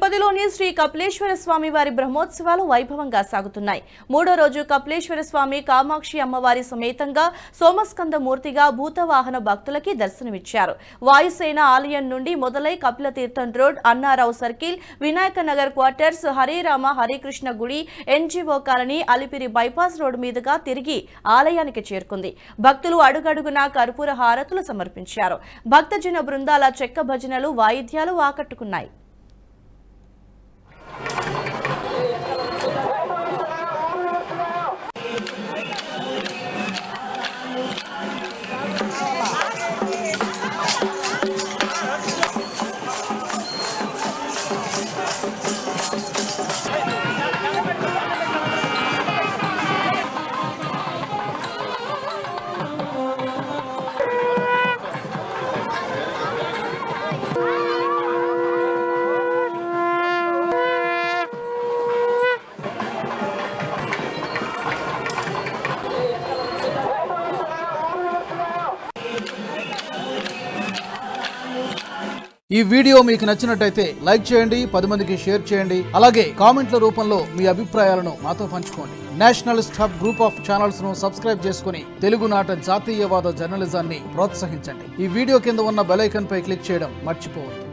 తిరుపతిలోని శ్రీ కపిలేశ్వర స్వామి వారి బ్రహ్మోత్సవాలు వైభవంగా సాగుతున్నాయి. మూడో రోజు కపిలేశ్వర స్వామి కామాక్షి అమ్మవారి సమేతంగా సోమస్కంద మూర్తిగా భూతవాహన భక్తులకి దర్శనమిచ్చారు. వాయుసేన ఆలయం నుండి మొదలై Kapilatheertham road, Annarao circle, Vinayaka Nagar quarters, Hare Rama Harikrishna గుడి, NGO colony, Alipiri bypass road మీదుగా తిరిగి ఆలయానికి చేరుకుంది. భక్తులు అడుగడుగునా కర్పూర హారతులు సమర్పించారు. భక్తజన బృందాల చెక్క భజనలు, వాయిద్యాలు ఆకట్టుకున్నాయి. ఈ వీడియో మీకు నచ్చినట్టయితే లైక్ చేయండి, 10 మందికి షేర్ చేయండి. అలాగే కామెంట్ల రూపంలో మీ అభిప్రాయాలను మాతో పంచుకోండి. Nationalist hub group of channels ను సబ్స్క్రైబ్ చేసుకుని తెలుగునాట జాతీయవాద జర్నలిజాన్ని ప్రోత్సహించండి. ఈ వీడియో కింద ఉన్న బెల్ ఐకాన్ పై క్లిక్ చేయడం మర్చిపోవద్దు.